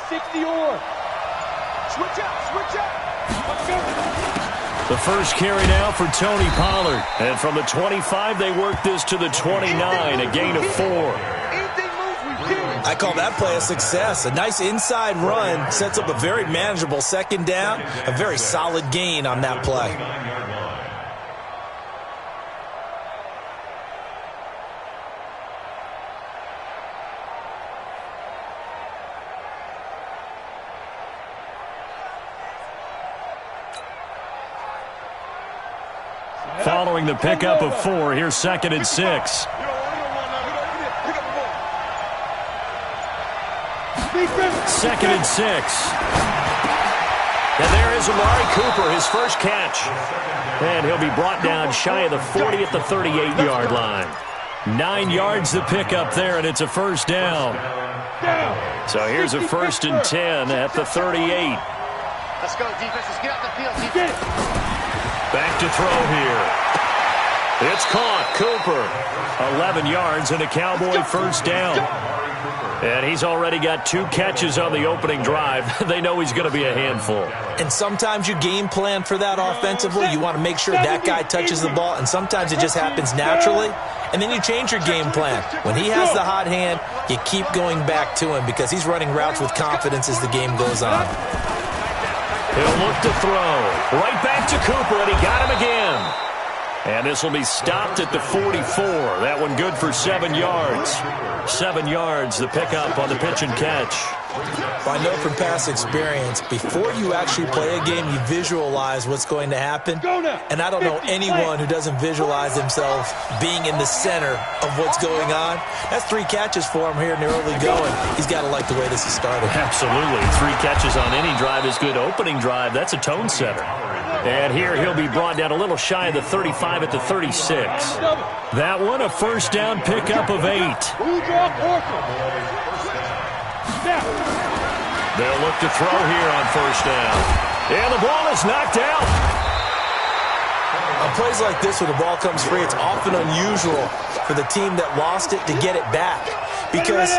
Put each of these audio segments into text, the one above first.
60 or. Switch up. Let's go. The first carry now for Tony Pollard. And from the 25, they work this to the 29, a gain of 4. I call that play a success. A nice inside run sets up a very manageable second down. A very solid gain on that play. Following the pickup of 4, here's 2nd and 6. Second and 6. And there is Amari Cooper, his first catch. And he'll be brought down shy of the 40 at the 38-yard line. 9 yards the pickup there, and it's a first down. So here's a 1st and 10 at the 38. Let's go, defense. Let's get out the field, defense. Back to throw here. It's caught. Cooper. 11 yards and a Cowboy first down. And he's already got 2 catches on the opening drive. They know he's going to be a handful. And sometimes you game plan for that offensively. You want to make sure that guy touches the ball, and sometimes it just happens naturally. And then you change your game plan. When he has the hot hand, you keep going back to him because he's running routes with confidence as the game goes on. He'll look to throw. Right back to Cooper, and he got him again. And this will be stopped at the 44. That one good for 7 yards. 7 yards, the pickup on the pitch and catch. Well, I know from past experience, before you actually play a game, you visualize what's going to happen. And I don't know anyone who doesn't visualize themselves being in the center of what's going on. That's 3 catches for him here in the early going. He's got to like the way this has started. Absolutely. 3 catches on any drive is good. Opening drive, that's a tone setter. And here he'll be brought down a little shy of the 35 at the 36. That one a first down pickup of 8. They'll look to throw here on first down. And the ball is knocked out. On plays like this where the ball comes free, it's often unusual for the team that lost it to get it back. Because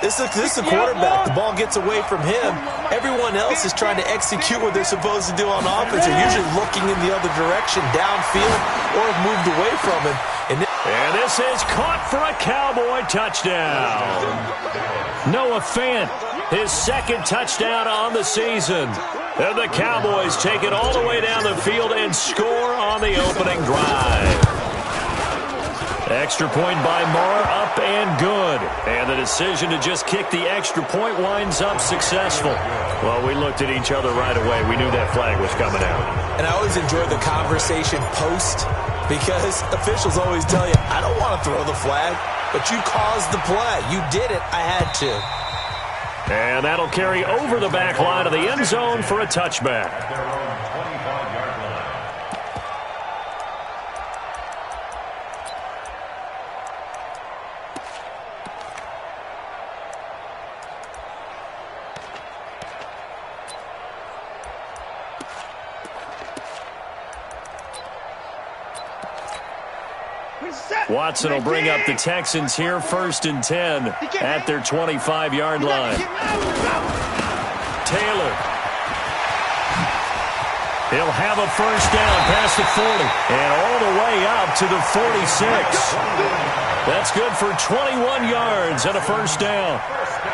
this is the quarterback. The ball gets away from him. Everyone else is trying to execute what they're supposed to do on offense. They're usually looking in the other direction, downfield, or have moved away from him. And this is caught for a Cowboy touchdown. Noah Fant, his 2nd touchdown on the season. And the Cowboys take it all the way down the field and score on the opening drive. Extra point by Marr, up and good. And the decision to just kick the extra point winds up successful. Well, we looked at each other right away. We knew that flag was coming out. And I always enjoy the conversation post because officials always tell you, I don't want to throw the flag, but you caused the play. You did it. I had to. And that'll carry over the back line of the end zone for a touchback. Watson will bring up the Texans here, 1st and 10 at their 25-yard line. Taylor. He'll have a first down past the 40 and all the way up to the 46. That's good for 21 yards and a first down.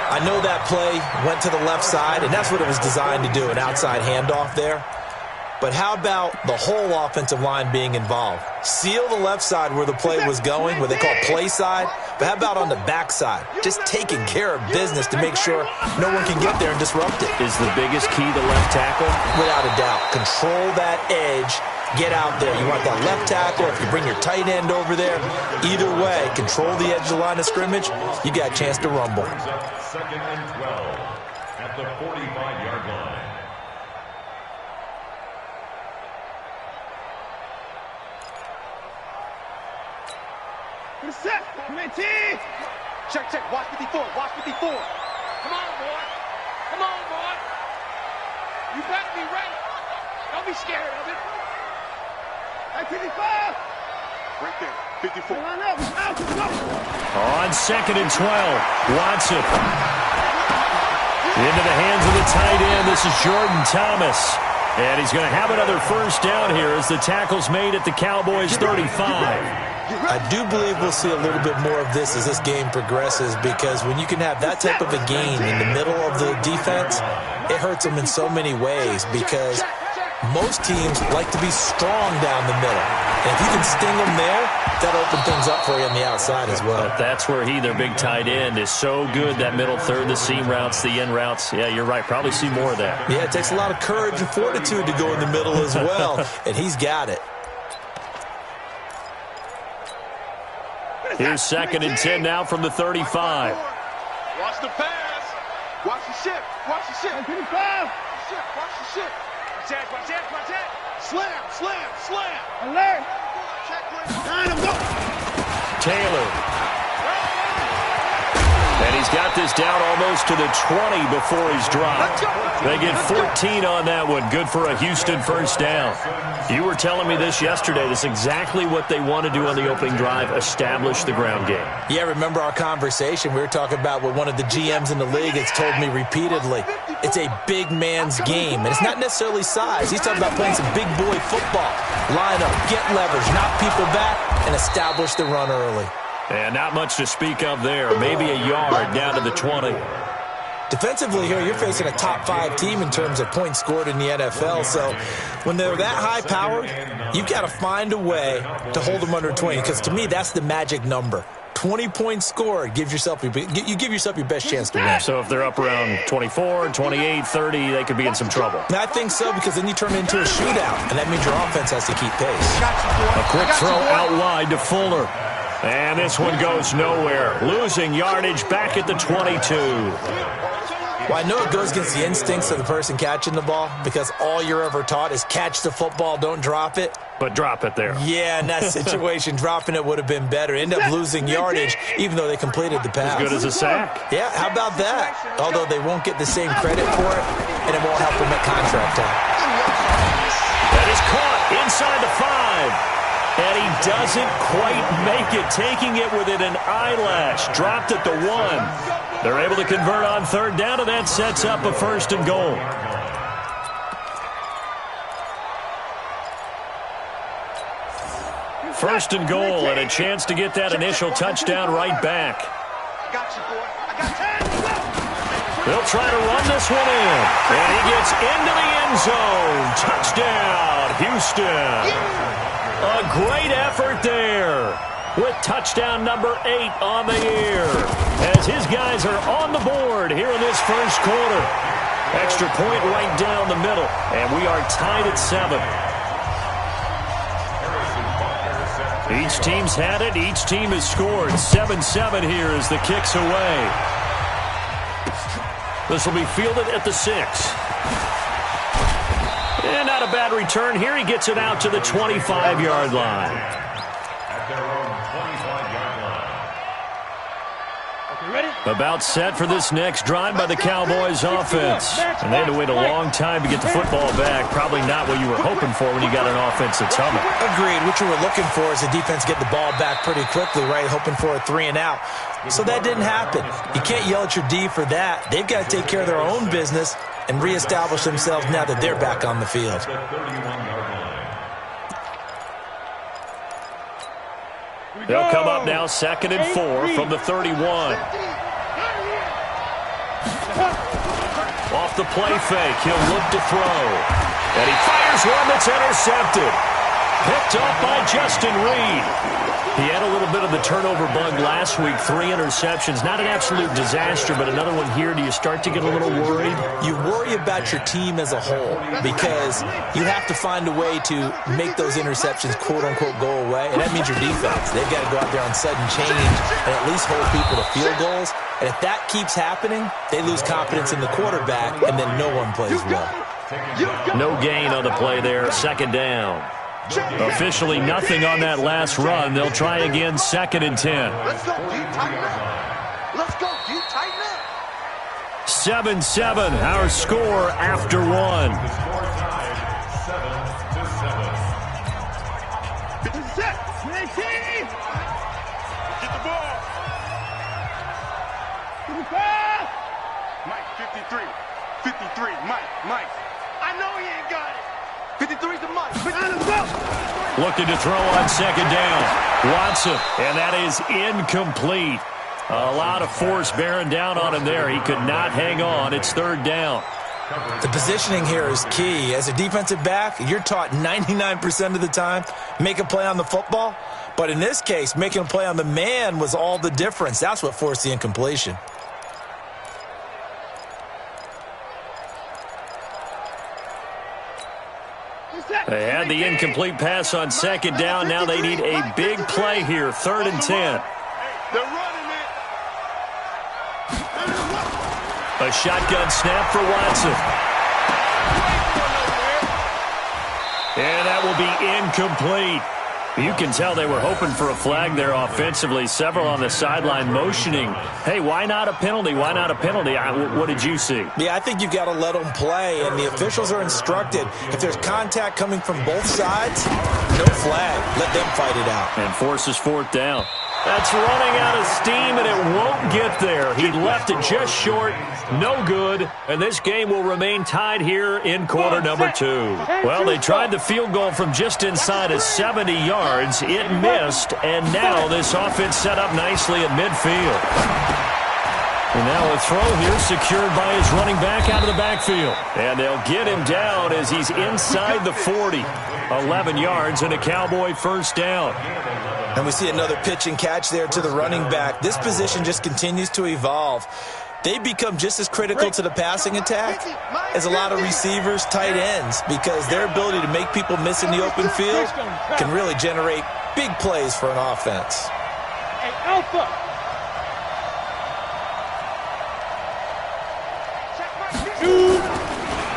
I know that play went to the left side, and that's what it was designed to do, an outside handoff there. But how about the whole offensive line being involved? Seal the left side where the play was going, what they call play side. But how about on the back side? Just taking care of business to make sure no one can get there and disrupt it. Is the biggest key the left tackle? Without a doubt. Control that edge. Get out there. You want that left tackle. If you bring your tight end over there, either way, control the edge of the line of scrimmage, you got a chance to rumble. 2nd and 12 at the 45-yard line. Set. Come in, team. Check. Watch 54. Watch 54. Come on, boy. Come on, boy. You better be ready. Don't be scared of it. Hey, 55. Right there. 54. Line up. Out. Go. On 2nd and 12, Watson. Into the hands of the tight end. This is Jordan Thomas. And he's going to have another first down here as the tackle's made at the Cowboys' 35. I do believe we'll see a little bit more of this as this game progresses, because when you can have that type of a gain in the middle of the defense, it hurts them in so many ways, because most teams like to be strong down the middle. And if you can sting them there, that'll open things up for you on the outside as well. But that's where their big tight end, is so good, that middle third, the seam routes, the in routes. Yeah, you're right. Probably see more of that. Yeah, it takes a lot of courage and fortitude to go in the middle as well, and he's got it. Here's 2nd and 10 now from the 35. Watch the pass. Watch the ship. Watch the ship. Watch the ship. Watch the ship. Watch that. Watch that. Watch that. Slam. Slam. Slam. Alert. Nine of them. Taylor. And he's got this down almost to the 20 before he's dropped. They get 14 on that one. Good for a Houston first down. You were telling me this yesterday. This is exactly what they want to do on the opening drive, establish the ground game. Yeah, remember our conversation? We were talking about what one of the GMs in the league has told me repeatedly. It's a big man's game, and it's not necessarily size. He's talking about playing some big boy football. Line up, get leverage, knock people back, and establish the run early. And not much to speak of there. Maybe a yard down to the 20. Defensively here, you're facing a top 5 team in terms of points scored in the NFL. So when they're that high-powered, you've got to find a way to hold them under 20. Because to me, that's the magic number. 20 points scored, you give yourself your best chance to win. So if they're up around 24, 28, 30, they could be in some trouble. And I think so, because then you turn it into a shootout, and that means your offense has to keep pace. A quick throw out wide to Fuller. And this one goes nowhere. Losing yardage back at the 22. Well, I know it goes against the instincts of the person catching the ball, because all you're ever taught is catch the football, don't drop it. But drop it there. Yeah, in that situation, dropping it would have been better. End up losing yardage, even though they completed the pass. As good as a sack. Yeah, how about that? Although they won't get the same credit for it, and it won't help them at contract time. That is caught inside the 5. And he doesn't quite make it, taking it within an eyelash. Dropped at the 1. They're able to convert on 3rd down, and that sets up a 1st and goal. First and goal, and a chance to get that initial touchdown right back. They'll try to run this one in, and he gets into the end zone. Touchdown, Houston. A great effort there, with touchdown number 8 on the year, as his guys are on the board here in this first quarter. Extra point right down the middle, and we are tied at 7. Each team's had it. Each team has scored. 7-7 here as the kick's away. This will be fielded at the 6. And not a bad return here. He gets it out to the 25-yard line. At their own 25-yard line. Okay, ready? About set for this next drive by the Cowboys offense. And they had to wait a long time to get the football back. Probably not what you were hoping for when you got an offense that's humming. Agreed. What you were looking for is the defense get the ball back pretty quickly, right? Hoping for a 3 and out. So that didn't happen. You can't yell at your D for that. They've got to take care of their own business and reestablish themselves now that they're back on the field. The 31-yard line. They'll come up now 2nd and 4 from the 31. Off the play fake, he'll look to throw. And he fires one that's intercepted. Picked off by Justin Reed. He had a little bit of the turnover bug last week. 3 interceptions. Not an absolute disaster, but another one here. Do you start to get a little worried? You worry about your team as a whole, because you have to find a way to make those interceptions quote-unquote go away, and that means your defense. They've got to go out there on sudden change and at least hold people to field goals. And if that keeps happening, they lose confidence in the quarterback, and then no one plays well. No gain on the play there. 2nd down. Officially nothing on that last run. They'll try again 2nd and 10. Let's go, D. Tighten up. Let's go, D. Tighten up. 7-7, our score after 1. The score tied 7-7. Set. Get the ball. Mike, 53. 53, Mike. I know he ain't got it. 53's the Mike. Looking to throw on second down. Watson, and that is incomplete. A lot of force bearing down on him there. He could not hang on. It's third down. The positioning here is key. As a defensive back, you're taught 99% of the time, make a play on the football. But in this case, making a play on the man was all the difference. That's what forced the incompletion. They had the incomplete pass on second down. Now they need a big play here, 3rd and 10. They're running it. A shotgun snap for Watson. And that will be incomplete. You can tell they were hoping for a flag there offensively. Several on the sideline motioning, hey, why not a penalty? Why not a penalty? What did you see? Yeah, I think you've got to let them play, and the officials are instructed. If there's contact coming from both sides, no flag. Let them fight it out. And forces 4th down. That's running out of steam, and it won't get there. He left it just short. No good. And this game will remain tied here in quarter number 2. Well, they tried the field goal from just inside of 70 yards. It missed, and now this offense set up nicely at midfield. And now a throw here secured by his running back out of the backfield. And they'll get him down as he's inside the 40. 11 yards and a Cowboy first down. And we see another pitch and catch there to the running back. This position just continues to evolve. They become just as critical to the passing attack as a lot of receivers, tight ends, because their ability to make people miss in the open field can really generate big plays for an offense. Hey, Alpha.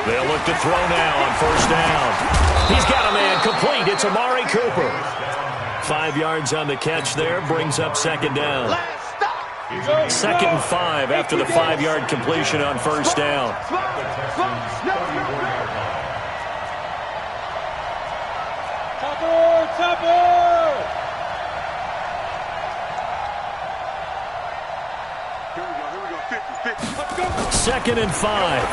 They'll look to throw now on first down. He's got a man complete. It's Amari Cooper. 5 yards on the catch there, brings up second down. 2nd and 5 after the 5-yard completion on first down. Topper! Here we go. 50. Let's go. 2nd and 5.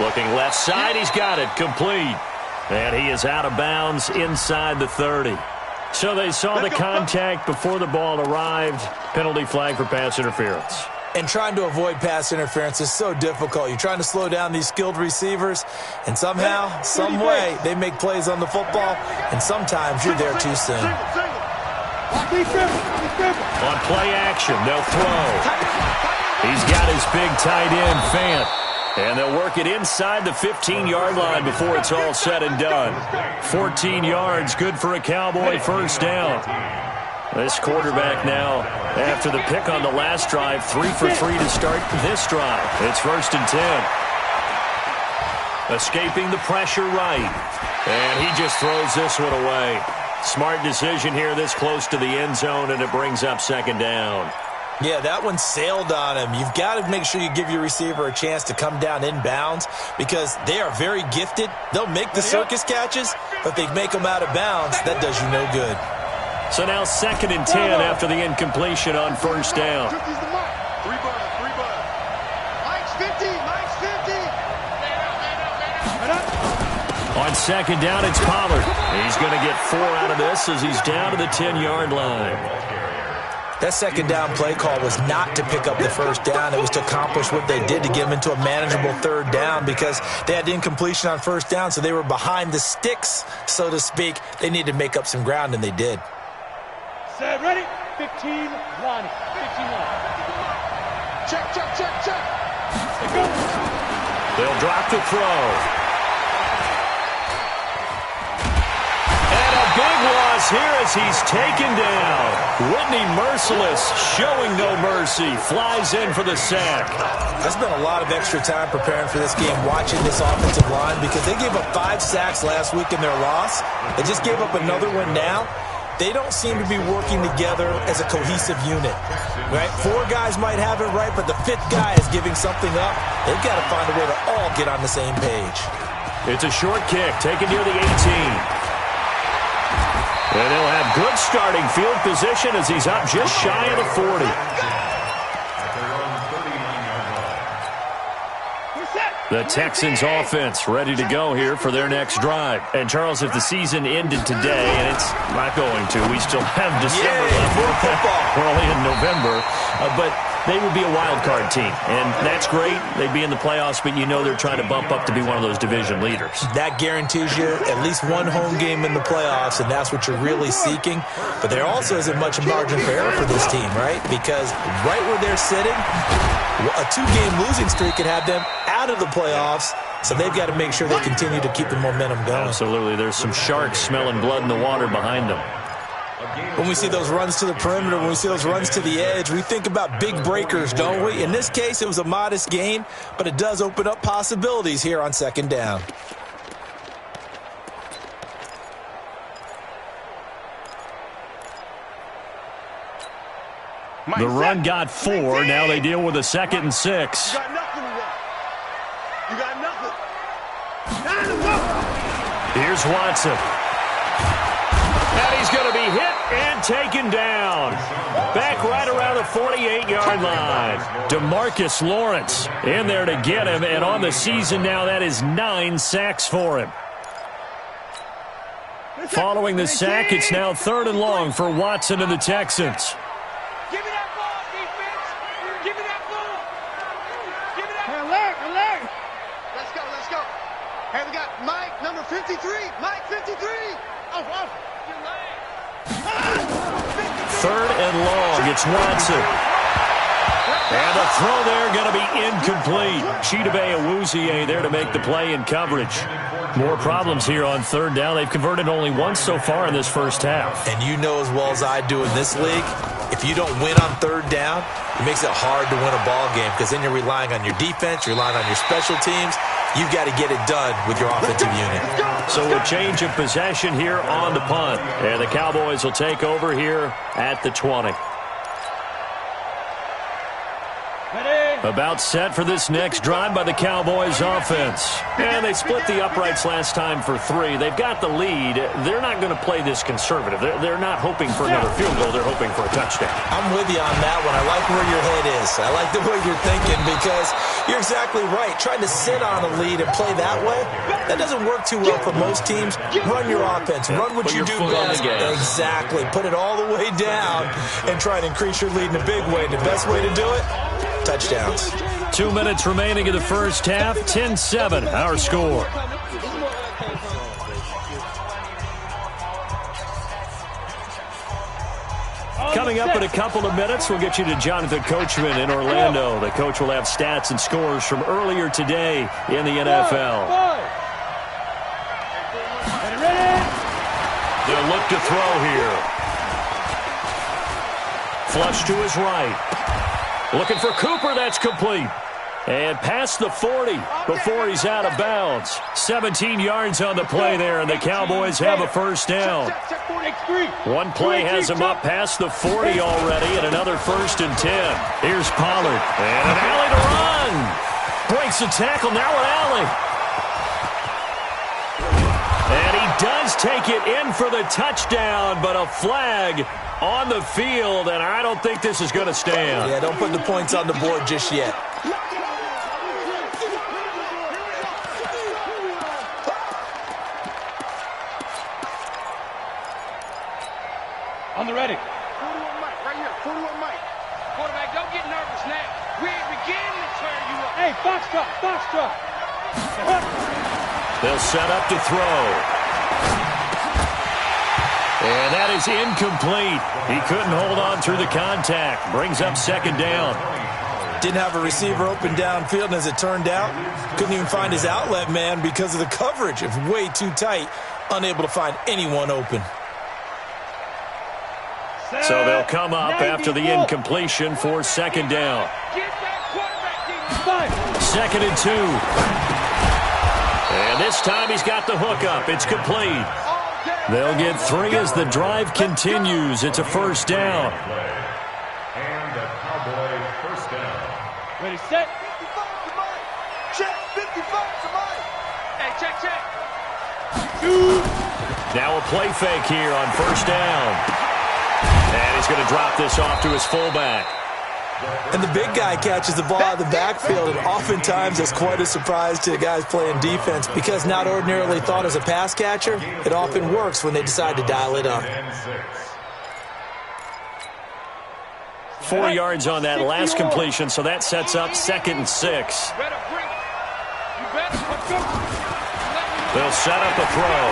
Looking left side, he's got it, complete. And he is out of bounds inside the 30. So they saw the contact before the ball arrived. Penalty flag for pass interference. And trying to avoid pass interference is so difficult. You're trying to slow down these skilled receivers, and somehow, some way, they make plays on the football, and sometimes you're there too soon. On play action, they'll throw. He's got his big tight end, Fant. And they'll work it inside the 15-yard line before it's all said and done. 14 yards, good for a Cowboy first down. This quarterback now, after the pick on the last drive, 3 for 3 to start this drive. It's 1st and 10. Escaping the pressure right. And he just throws this one away. Smart decision here this close to the end zone, and it brings up second down. Yeah, that one sailed on him. You've got to make sure you give your receiver a chance to come down inbounds because they are very gifted. They'll make the circus catches, but they make them out of bounds. That does you no good. So now 2nd and 10 after the incompletion on first down. 3 bud. Mike's 50. On second down, it's Pollard. He's going to get 4 out of this as he's down to the 10-yard line. That second down play call was not to pick up the first down. It was to accomplish what they did to get them into a manageable third down because they had incompletion on first down, so they were behind the sticks, so to speak. They needed to make up some ground, and they did. Set, ready? 15 line. Check. Let's go. They'll drop the throw. Big loss here as he's taken down. Whitney Merciless showing no mercy. Flies in for the sack. I spent a lot of extra time preparing for this game watching this offensive line because they gave up 5 sacks last week in their loss. They just gave up another one now. They don't seem to be working together as a cohesive unit. Right? 4 guys might have it right, but the 5th guy is giving something up. They've got to find a way to all get on the same page. It's a short kick taken near the 18. And they'll have good starting field position as he's up just shy of the 40. The Texans offense ready to go here for their next drive. And, Charles, if the season ended today, and it's not going to, we still have December left. More football. We're only in November. But they would be a wild card team. And that's great. They'd be in the playoffs, but you know they're trying to bump up to be one of those division leaders. That guarantees you at least one home game in the playoffs, and that's what you're really seeking. But there also isn't much margin for error for this team, right? Because right where they're sitting, a 2-game losing streak could have them out of the playoffs, so they've got to make sure they continue to keep the momentum going. Absolutely. There's some sharks smelling blood in the water behind them. When we see those runs to the perimeter, when we see those runs to the edge, we think about big breakers, don't we? In this case, it was a modest gain, but it does open up possibilities here on second down. The run got 4. Now they deal with a 2nd and 6. You got nothing to run. You got nothing. Time to go. Here's Watson. And he's going to be hit and taken down. Back right around the 48-yard line. DeMarcus Lawrence in there to get him. And on the season now, that is 9 sacks for him. Following the sack, it's now 3rd and long for Watson and the Texans. Give me that ball, defense. Give me that ball. Give me that ball. Alert. Let's go, let's go. Hey, we got Mike, number 53. Mike, 53. Oh. 3rd and long. It's Watson. And the throw there going to be incomplete. Chidobe Awuzie there to make the play in coverage. More problems here on 3rd down. They've converted only once so far in this first half. And you know as well as I do in this league, if you don't win on 3rd down, it makes it hard to win a ball game because then you're relying on your defense, you're relying on your special teams. You've got to get it done with your offensive unit. So a change of possession here on the punt. And the Cowboys will take over here at the 20. About set for this next drive by the Cowboys offense. And they split the uprights last time for 3. They've got the lead. They're not going to play this conservative. They're not hoping for another field goal. They're hoping for a touchdown. I'm with you on that one. I like where your head is. I like the way you're thinking because you're exactly right. Trying to sit on a lead and play that way, that doesn't work too well for most teams. Run your offense. Run what you do best. Exactly. Put it all the way down and try and increase your lead in a big way. The best way to do it, touchdowns. 2 minutes remaining in the first half. 10-7, our score. Coming up in a couple of minutes, we'll get you to Jonathan Coachman in Orlando. The coach will have stats and scores from earlier today in the NFL. They'll look to throw here. Flush to his right. Looking for Cooper, that's complete. And past the 40 before he's out of bounds. 17 yards on the play there, and the Cowboys have a first down. One play has him up past the 40 already, and another 1st and 10. Here's Pollard, and an alley to run. Breaks the tackle, now an alley. And he does take it in for the touchdown, but a flag on the field, and I don't think this is going to stand. Yeah, don't put the points on the board just yet. On the ready. 41 Mike, right here. 41 Mike. Quarterback, don't get nervous now. We ain't beginning to tear you up. Hey, box drop. They'll set up to throw. And that is incomplete. He couldn't hold on through the contact. Brings up 2nd down. Didn't have a receiver open downfield, and as it turned out, couldn't even find his outlet man because of the coverage. It was way too tight, unable to find anyone open. So they'll come up after the incompletion for 2nd down. 2nd and 2. And this time he's got the hook up. It's complete. They'll get 3 as the drive continues. It's a 1st down. And a Cowboy first down. Ready, set. 55 to Mike. Check, 55 to Mike. Hey, check. Now a play fake here on 1st down. And he's going to drop this off to his fullback. And the big guy catches the ball out of the backfield, and oftentimes that's quite a surprise to the guys playing defense because not ordinarily thought as a pass catcher, it often works when they decide to dial it up. 4 yards on that last completion, so that sets up 2nd and 6. They'll set up a throw.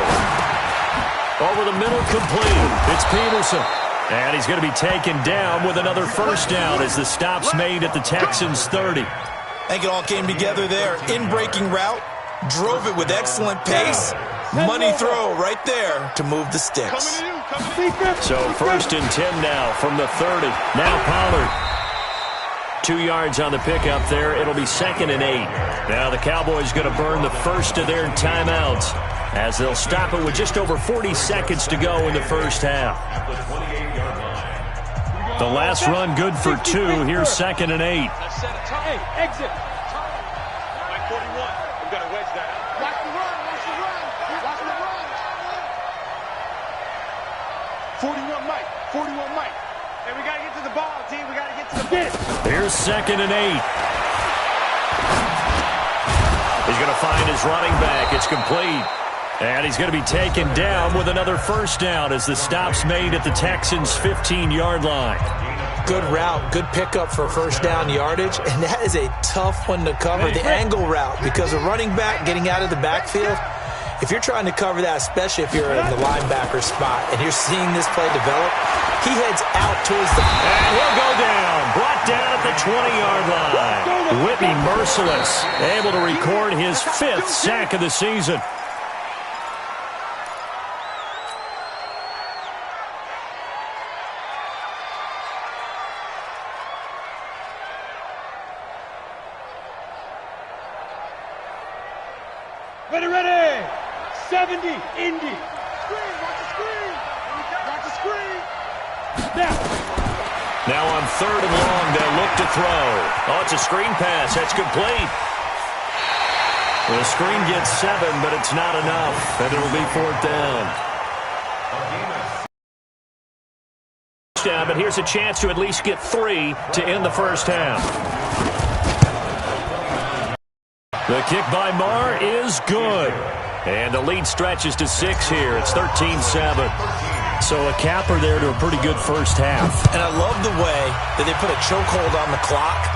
Over the middle, complete. It's Peterson. And he's going to be taken down with another first down as the stop's made at the Texans' 30. I think it all came together there. In-breaking route, drove it with excellent pace. Money throw right there to move the sticks. So 1st and 10 now from the 30. Now Pollard. 2 yards on the pickup there. It'll be 2nd and 8. Now the Cowboys going to burn the first of their timeouts as they'll stop it with just over 40 seconds to go in the first half. The last run good for 2. Here's 2nd and 8. Hey, exit. Mike 41. We've got to wedge that out. Watch the run. Watch the run. Watch the run. 41 Mike. 41 Mike. Hey, we got to get to the ball, team. We got to get to the ball. Here's 2nd and 8. He's going to find his running back. It's complete. And he's going to be taken down with another first down as the stop's made at the Texans' 15-yard line. Good route, good pickup for first down yardage, and that is a tough one to cover, the angle route, because a running back getting out of the backfield, if you're trying to cover that, especially if you're in the linebacker spot and you're seeing this play develop, he heads out towards the... And he'll go down, brought down at the 20-yard line. Whitney merciless, able to record his 5th sack of the season. Ready. 70, Indy. Screen, watch the screen. Watch the screen. Now on 3rd and long, they'll look to throw. Oh, it's a screen pass. That's complete. The screen gets 7, but it's not enough, and it'll be 4th down. But here's a chance to at least get 3 to end the first half. The kick by Marr is good. And the lead stretches to 6 here. It's 13-7. So a capper there to a pretty good first half. And I love the way that they put a chokehold on the clock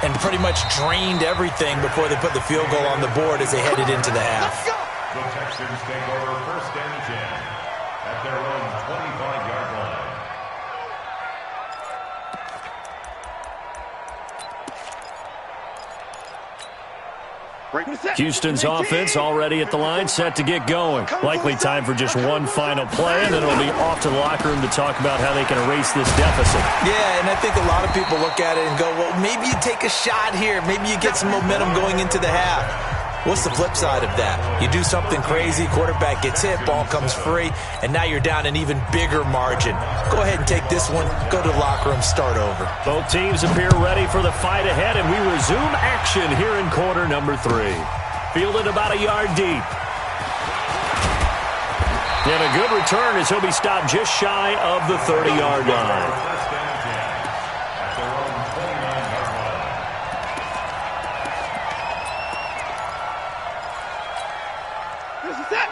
and pretty much drained everything before they put the field goal on the board as they headed into the half. The Texans take over 1st and 10 at their own 25-yard line. Houston's offense already at the line, set to get going. Likely time for just one final play, and then it'll be off to the locker room to talk about how they can erase this deficit. Yeah, and I think a lot of people look at it and go, well, maybe you take a shot here. Maybe you get some momentum going into the half. What's the flip side of that? You do something crazy, quarterback gets hit, ball comes free, and now you're down an even bigger margin. Go ahead and take this one, go to the locker room, start over. Both teams appear ready for the fight ahead, and we resume action here in quarter number 3. Fielded about a yard deep. And a good return as he'll be stopped just shy of the 30-yard line.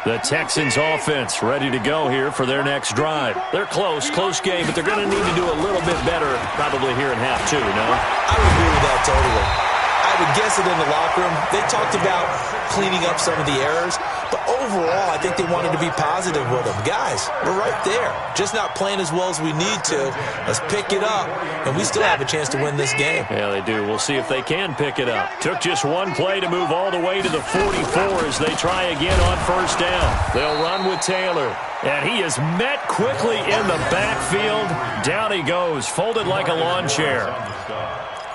The Texans offense ready to go here for their next drive. They're close game, but they're going to need to do a little bit better probably here in half 2, no? I would agree with that totally. I would guess it in the locker room. They talked about cleaning up some of the errors, but overall, I think they wanted to be positive with them. Guys, we're right there. Just not playing as well as we need to. Let's pick it up, and we still have a chance to win this game. Yeah, they do. We'll see if they can pick it up. Took just one play to move all the way to the 44 as they try again on first down. They'll run with Taylor, and he is met quickly in the backfield. Down he goes, folded like a lawn chair.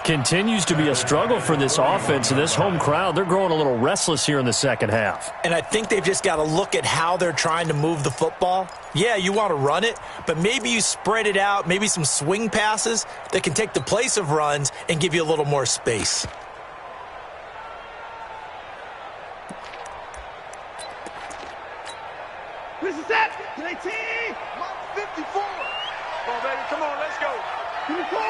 Continues to be a struggle for this offense and this home crowd. They're growing a little restless here in the second half. And I think they've just got to look at how they're trying to move the football. Yeah, you want to run it, but maybe you spread it out, maybe some swing passes that can take the place of runs and give you a little more space. This is that. JT. Mark 54. Come on, baby. Come on, let's go. 24.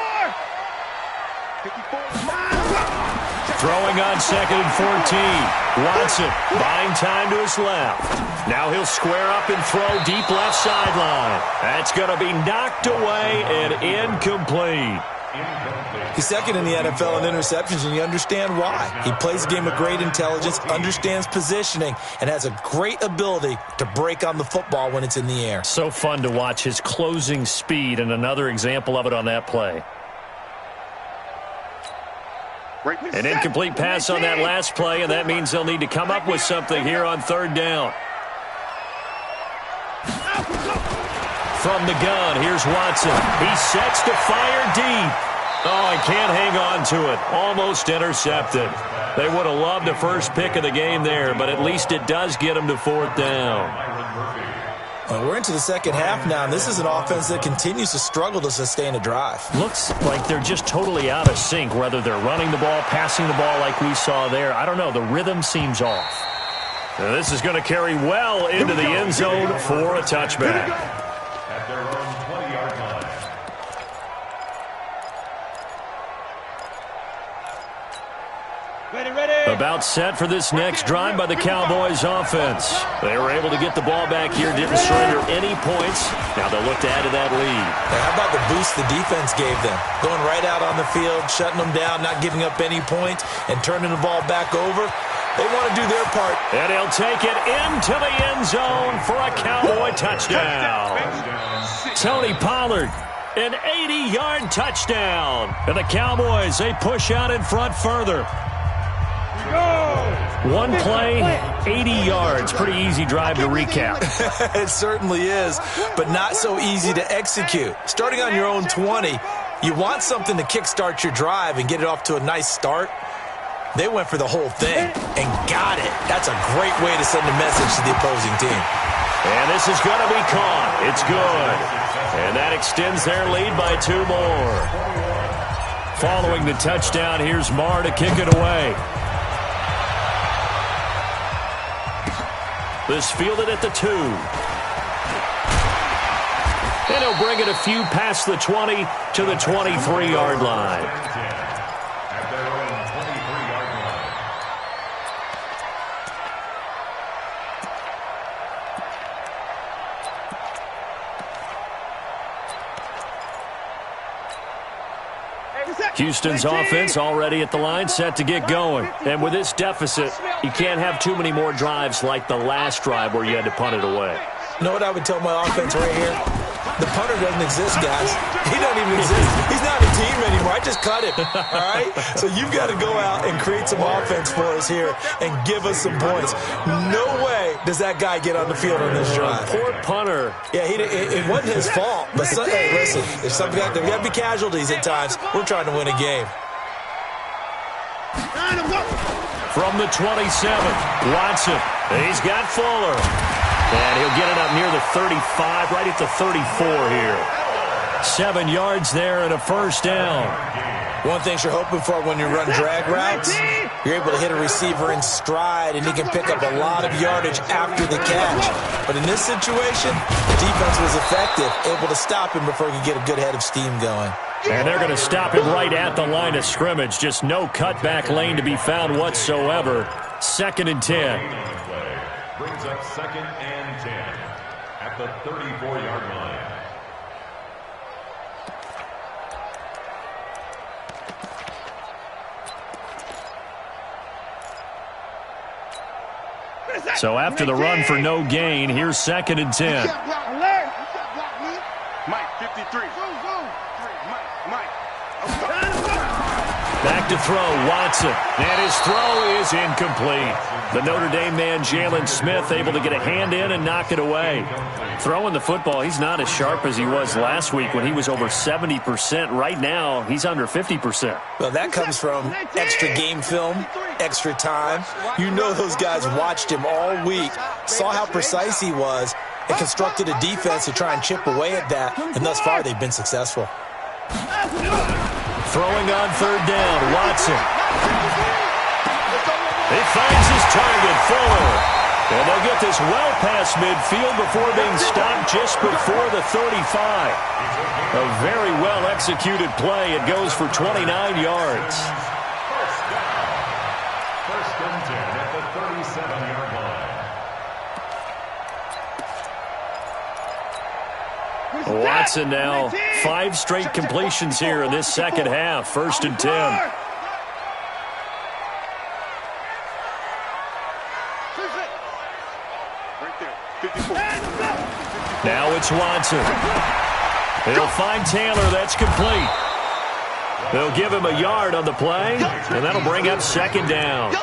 Throwing on 2nd and 14. Watson buying time to his left. Now he'll square up and throw deep left sideline. That's going to be knocked away and incomplete. He's second in the NFL in interceptions, and you understand why. He plays a game of great intelligence, understands positioning, and has a great ability to break on the football when it's in the air. So fun to watch his closing speed, and another example of it on that play. An incomplete pass on that last play, and that means they'll need to come up with something here on 3rd down. From the gun, here's Watson. He sets to fire deep. Oh, he can't hang on to it. Almost intercepted. They would have loved the first pick of the game there, but at least it does get them to 4th down. Well, we're into the second half now, and this is an offense that continues to struggle to sustain a drive. Looks like they're just totally out of sync, whether they're running the ball, passing the ball like we saw there. I don't know. The rhythm seems off. Now, this is going to carry well into the end zone for a touchback. At their own 20-yard line. About set for this next drive by the Cowboys offense. They were able to get the ball back here, didn't surrender any points. Now they'll look to add to that lead. Now, how about the boost the defense gave them? Going right out on the field, shutting them down, not giving up any points, and turning the ball back over. They want to do their part. And he'll take it into the end zone for a Cowboy touchdown. Tony Pollard, an 80-yard touchdown. And the Cowboys, they push out in front further. One play, 80 yards. Pretty easy drive to recap. It certainly is, but not so easy to execute. Starting on your own 20, you want something to kickstart your drive and get it off to a nice start. They went for the whole thing and got it. That's a great way to send a message to the opposing team. And this is going to be caught. It's good. And that extends their lead by 2 more. Following the touchdown, here's Marr to kick it away. This fielded at the 2. And he'll bring it a few past the 20 to the 23-yard line. At their own 23-yard line. Houston's offense already at the line, set to get going. And with this deficit, you can't have too many more drives like the last drive where you had to punt it away. You know what I would tell my offense right here? The punter doesn't exist, guys. He doesn't even exist. He's not a team anymore. I just cut him, all right? So you've got to go out and create some offense for us here and give us some points. No way does that guy get on the field on this drive. Poor punter. Yeah, it wasn't his fault. But, hey, listen, there's got to be casualties at times. We're trying to win a game. From the 27, Watson. He's got Fuller. And he'll get it up near the 35, right at the 34 here. 7 yards there and a first down. One thing you're hoping for when you run drag routes, you're able to hit a receiver in stride, and he can pick up a lot of yardage after the catch. But in this situation, the defense was effective, able to stop him before he could get a good head of steam going. And they're going to stop him right at the line of scrimmage. Just no cutback lane to be found whatsoever. 2nd and 10. Brings up 2nd and 10 at the 34-yard line. So after the run for no gain, here's 2nd and 10. Mike, 53. Mike. Back to throw, Watson. And his throw is incomplete. The Notre Dame man, Jalen Smith, able to get a hand in and knock it away. Throwing the football, he's not as sharp as he was last week when he was over 70%. Right now, he's under 50%. Well, that comes from extra game film, extra time. You know those guys watched him all week, saw how precise he was, and constructed a defense to try and chip away at that, and thus far they've been successful. Throwing on 3rd down, Watson. He finds his target, Fuller. And they'll get this well past midfield before being stopped just before the 35. A very well-executed play. It goes for 29 yards. First and 10 at the 37-yard line. Watson now 5 straight completions here in this second half. First and 10. Now it's Watson. He'll find Taylor. That's complete. They'll give him a yard on the play, and that'll bring up second down.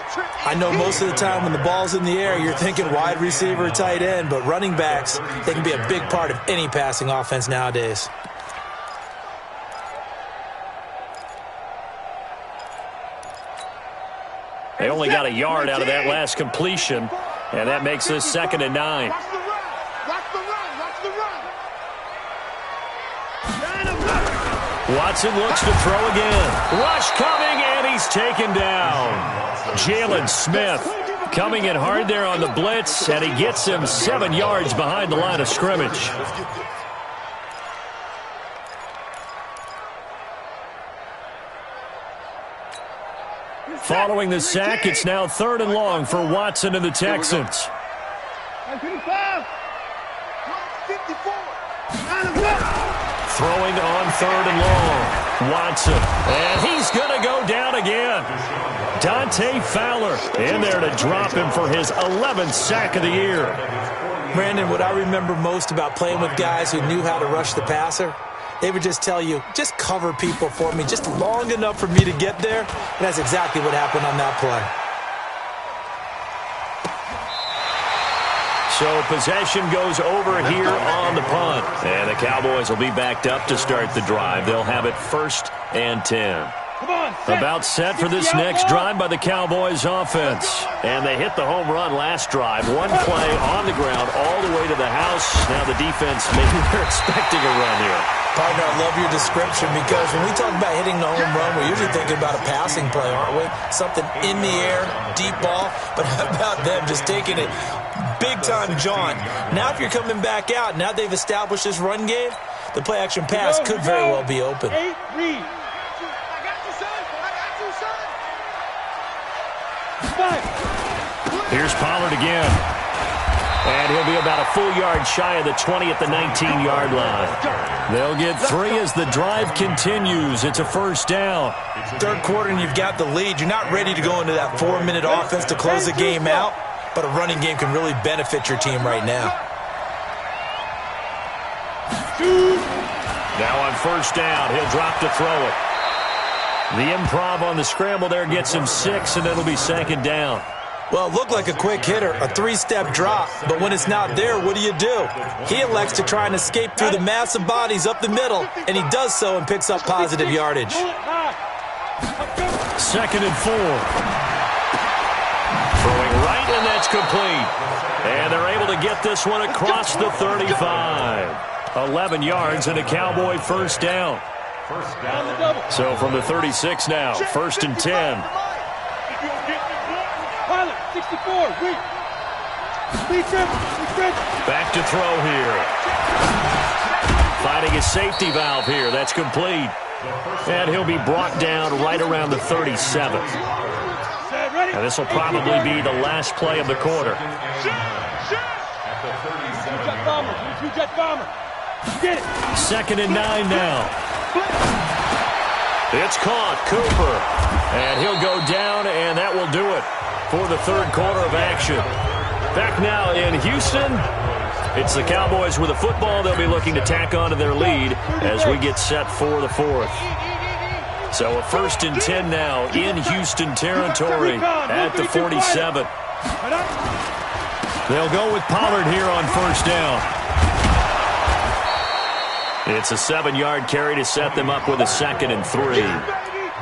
I know most of the time when the ball's in the air, you're thinking wide receiver, tight end, but running backs, they can be a big part of any passing offense nowadays. They only got a yard out of that last completion, and that makes this second and 9. Watch the run. Watch the run. Watch the run. Watson looks to throw again. Rush coming, and he's taken down. Jalen Smith coming in hard there on the blitz, and he gets him 7 yards behind the line of scrimmage. Following the sack, it's now 3rd and long for Watson and the Texans. 55. 54. Throwing on 3rd and long. Watson. And he's going to go down again. Dante Fowler in there to drop him for his 11th sack of the year. Brandon, what I remember most about playing with guys who knew how to rush the passer, they would just tell you, just cover people for me just long enough for me to get there. And that's exactly what happened on that play. So possession goes over here on the punt. And the Cowboys will be backed up to start the drive. They'll have it 1st and 10. About set for this next drive by the Cowboys offense. And they hit the home run last drive. One play on the ground all the way to the house. Now the defense, maybe they're expecting a run here. Partner, I love your description because when we talk about hitting the home run, we're usually thinking about a passing play, aren't we? Something in the air, deep ball. But how about them just taking it big-time jaunt? Now if you're coming back out, now they've established this run game, the play-action pass could very well be open. Here's Pollard again. And he'll be about a full yard shy of the 20 at the 19-yard line. They'll get 3 as the drive continues. It's a 1st down. 3rd quarter and you've got the lead. You're not ready to go into that 4-minute offense to close the game out, but a running game can really benefit your team right now. Now on 1st down, he'll drop to throw it. The improv on the scramble there gets him 6, and it'll be 2nd down. Well, it looked like a quick hitter, a 3-step drop, but when it's not there, what do? He elects to try and escape through the massive bodies up the middle, and he does so and picks up positive yardage. 2nd and 4. Throwing right, and that's complete. And they're able to get this one across the 35. 11 yards and a Cowboy 1st down. So from the 36 now, 1st and 10. 64. Back to throw here. Finding a safety valve here. That's complete. And he'll be brought down right around the 37. And this will probably be the last play of the quarter. Second and 9 now. It's caught. Cooper. And he'll go down, and that will do it for the 3rd quarter of action. Back now in Houston, it's the Cowboys with the football. They'll be looking to tack on to their lead as we get set for the 4th. So a 1st and 10 now in Houston territory at the 47. They'll go with Pollard here on 1st down. It's a 7-yard carry to set them up with a 2nd and 3.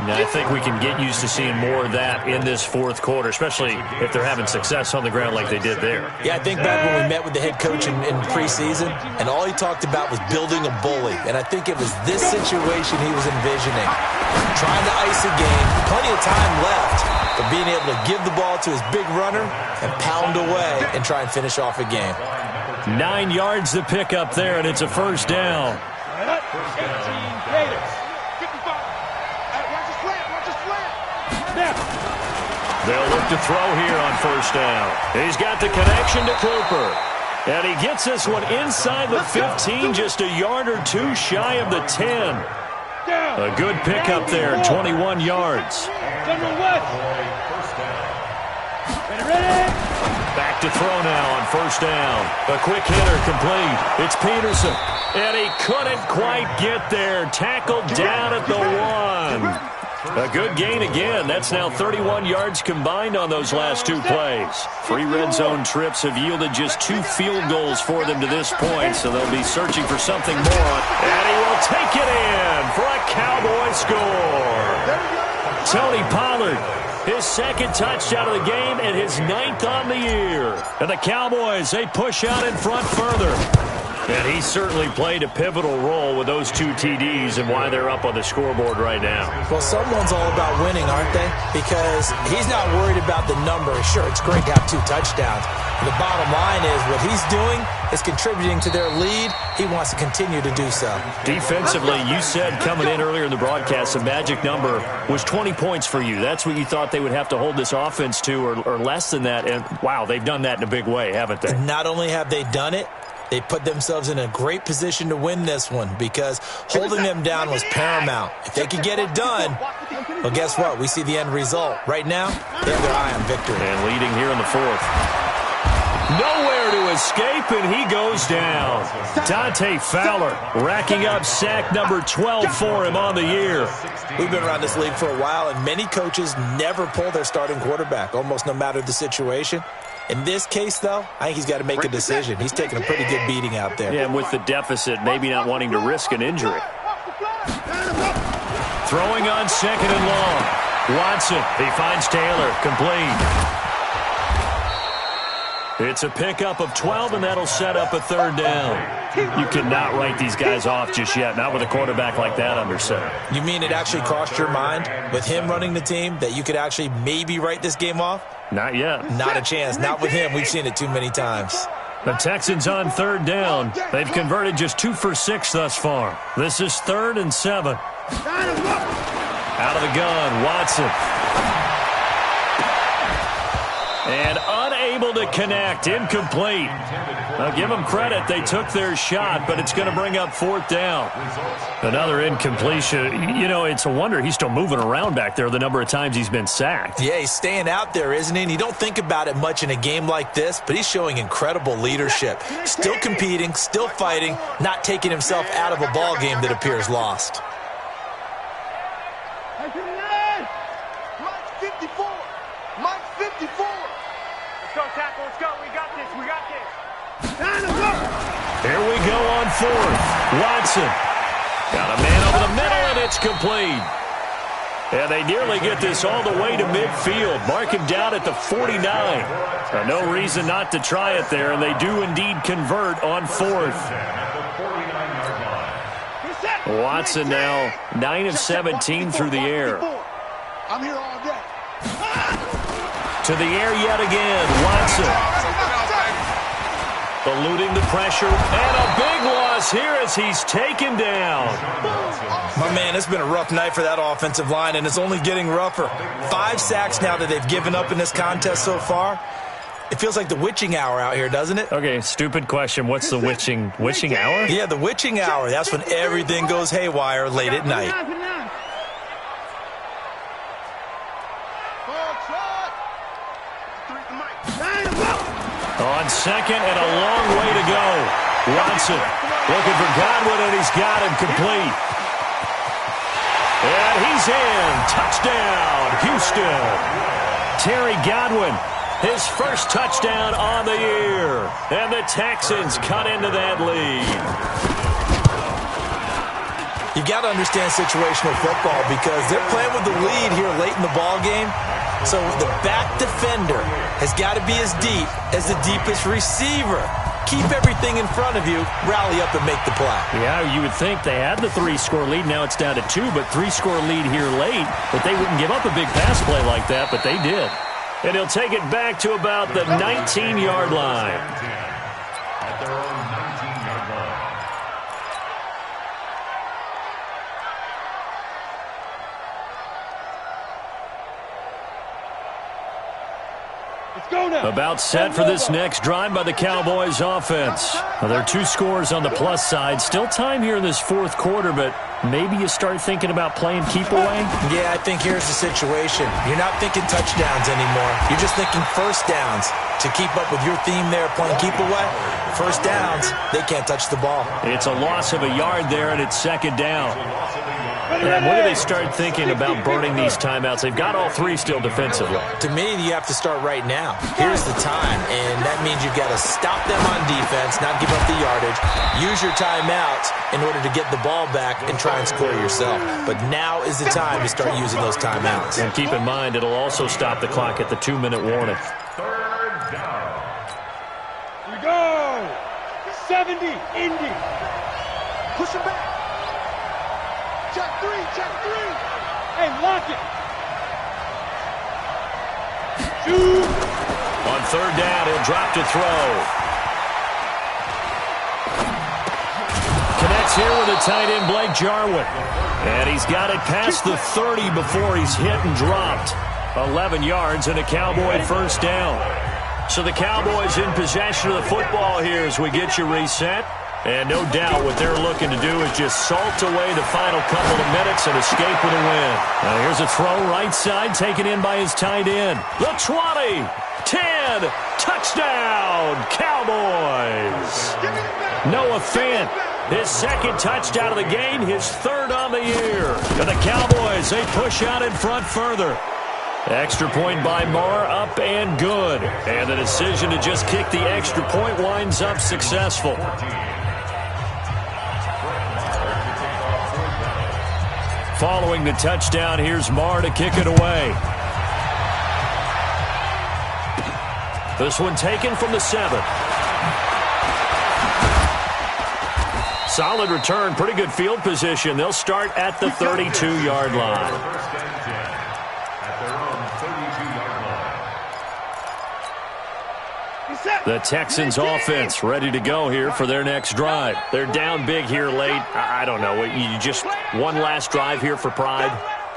Yeah, I think we can get used to seeing more of that in this fourth quarter, especially if they're having success on the ground like they did there. Yeah, I think back when we met with the head coach in preseason, and all he talked about was building a bully. And I think it was this situation he was envisioning. Trying to ice a game, plenty of time left, but being able to give the ball to his big runner and pound away and try and finish off a game. 9 yards to pick up there, and it's a first down. They'll look to throw here on first down. He's got the connection to Cooper. And he gets this one inside the 15, just a yard or two shy of the 10. A good pickup there, 21 yards. Back to throw now on first down. A quick hitter complete. It's Peterson. And he couldn't quite get there. Tackled down at the 1. A good gain again. That's now 31 yards combined on those last 2 plays. 3 red zone trips have yielded just 2 field goals for them to this point, so they'll be searching for something more. And he will take it in for a Cowboy score. Tony Pollard, his second touchdown of the game and his 9th on the year. And the Cowboys, they push out in front further. And he certainly played a pivotal role with those 2 TDs and why they're up on the scoreboard right now. Well, someone's all about winning, aren't they? Because he's not worried about the number. Sure, it's great to have 2 touchdowns. But the bottom line is what he's doing is contributing to their lead. He wants to continue to do so. Defensively, you said coming in earlier in the broadcast, the magic number was 20 points for you. That's what you thought they would have to hold this offense to or less than that. And, wow, they've done that in a big way, haven't they? Not only have they done it, they put themselves in a great position to win this one because holding them down was paramount. If they could get it done, well, guess what? We see the end result. Right now, they have their eye on victory. And leading here in the 4th. Nowhere to escape, and he goes down. Dante Fowler racking up sack number 12 for him on the year. We've been around this league for a while, and many coaches never pull their starting quarterback, almost no matter the situation. In this case, though, I think he's got to make a decision. He's taking a pretty good beating out there. Yeah, and with the deficit, maybe not wanting to risk an injury. Throwing on second and long. Watson, he finds Taylor, complete. It's a pickup of 12, and that'll set up a 3rd down. You cannot write these guys off just yet, not with a quarterback like that under center. You mean it actually crossed your mind with him running the team that you could actually maybe write this game off? Not yet. Not a chance. Not with him. We've seen it too many times. The Texans on 3rd down. They've converted just 2 for 6 thus far. This is 3rd and 7. Out of the gun, Watson. And unable to connect, incomplete. I'll give them credit. They took their shot, but it's going to bring up 4th down. Another incompletion. You know, it's a wonder he's still moving around back there the number of times he's been sacked. Yeah, he's staying out there, isn't he? And you don't think about it much in a game like this, but he's showing incredible leadership. Still competing, still fighting, not taking himself out of a ball game that appears lost. Mike 54. Mike 54. Let's go, tackle. Let's go. We got this. We got this. Here we go on 4th. Watson. Got a man over the middle, and it's complete. And they nearly get this all the way to midfield. Mark him down at the 49. No reason not to try it there, and they do indeed convert on 4th. Watson now 9 of 17 through the air. I'm here all day. To the air yet again, Watson. Eluding the pressure, and a big loss here as he's taken down. My man, it's been a rough night for that offensive line, and it's only getting rougher. 5 sacks now that they've given up in this contest so far. It feels like the witching hour out here, doesn't it? Okay, stupid question. What's the witching hour? Yeah, the witching hour. That's when everything goes haywire late at night. On second and a long way to go. Watson looking for Godwin, and he's got him complete. And he's in. Touchdown, Houston. Terry Godwin, his first touchdown on the year. And the Texans cut into that lead. You got to understand situational football because they're playing with the lead here late in the ball game. So the back defender has got to be as deep as the deepest receiver. Keep everything in front of you, rally up and make the play. Yeah, you would think they had the 3-score lead. Now it's down to 2, but 3-score lead here late. But they wouldn't give up a big pass play like that, but they did. And he'll take it back to about the 19-yard line. At their own 19-yard line. About set for this next drive by the Cowboys offense. Well, there are 2 scores on the plus side. Still time here in this fourth quarter, but maybe you start thinking about playing keep away? Yeah, I think here's the situation. You're not thinking touchdowns anymore. You're just thinking first downs. To keep up with your theme there, playing keep away, first downs, they can't touch the ball. It's a loss of a yard there, and it's second down. And when do they start thinking about burning these timeouts? They've got all 3 still defensively. To me, you have to start right now. Here's the time, and that means you've got to stop them on defense, not give up the yardage, use your timeouts in order to get the ball back and try and score yourself. But now is the time to start using those timeouts. And keep in mind, it'll also stop the clock at the 2-minute warning. Third down. Here we go. 70, Indy. Push him back. Check 3, check 3. Hey, lock it. Shoot. On third down, he'll drop to throw. Connects here with a tight end, Blake Jarwin. And he's got it past the 30 before he's hit and dropped. 11 yards and a Cowboy first down. So the Cowboys in possession of the football here as we get you reset. And no doubt what they're looking to do is just salt away the final couple of minutes and escape with a win. Now here's a throw right side taken in by his tight end. The 20, 10, touchdown, Cowboys. Noah Fant, his second touchdown of the game, his third on the year. And the Cowboys, they push out in front further. Extra point by Marr, up and good. And the decision to just kick the extra point winds up successful. Following the touchdown, here's Marr to kick it away. This one taken from the 7. Solid return, pretty good field position. They'll start at the 32-yard line. The Texans offense ready to go here for their next drive. They're down big here late. I don't know. You just one last drive here for pride?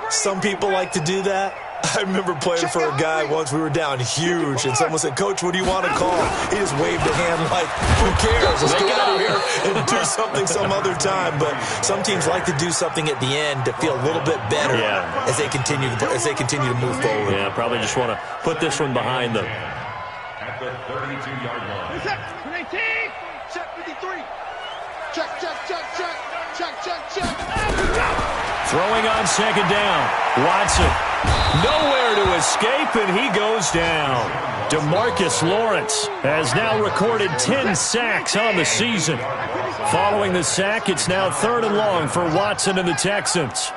Some people like to do that. I remember playing for a guy once. We were down huge, and someone said, "Coach, what do you want to call?" He just waved a hand like, "Who cares? Let's get out of here and do something some other time." But some teams like to do something at the end to feel a little bit better as they continue to move forward. Yeah, probably just want to put this one behind them. At the 32-yard line. Check 53. Check, check, check, check. Check, check, check. Throwing on second down. Watson. Nowhere to escape, and he goes down. DeMarcus Lawrence has now recorded 10 sacks on the season. Following the sack, it's now 3rd and long for Watson and the Texans.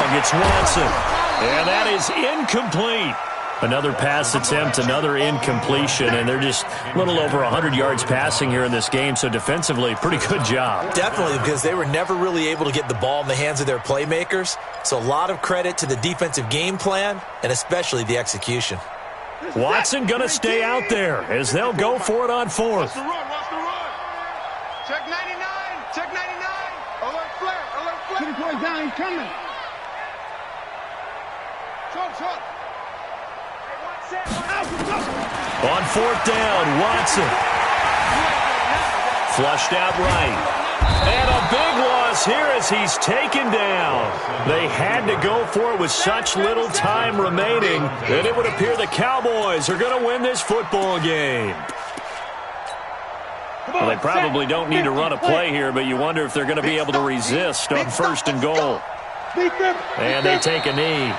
It's Watson, and that is incomplete. Another pass attempt, another incompletion, and they're just a little over 100 yards passing here in this game, so defensively, pretty good job. Definitely, because they were never really able to get the ball in the hands of their playmakers, so a lot of credit to the defensive game plan and especially the execution. Watson going to stay out there as they'll go for it on 4th. Watch the run, watch the run. Check 99, check 99. Alert flare, alert flare. 2 points down, he's coming. On 4th down, Watson. Flushed out right. And a big loss here as he's taken down. They had to go for it with such little time remaining that it would appear the Cowboys are going to win this football game. Well, they probably don't need to run a play here, but you wonder if they're going to be able to resist on 1st and goal. And they take a knee.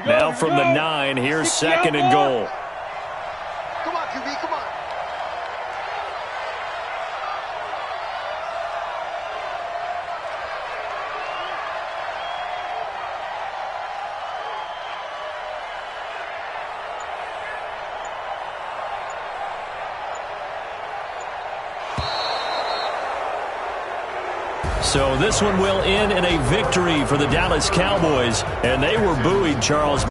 Now from the 9, here's 2nd and goal. Come on, QB, come on. So this one will end in a victory for the Dallas Cowboys, and they were buoyed, Charles,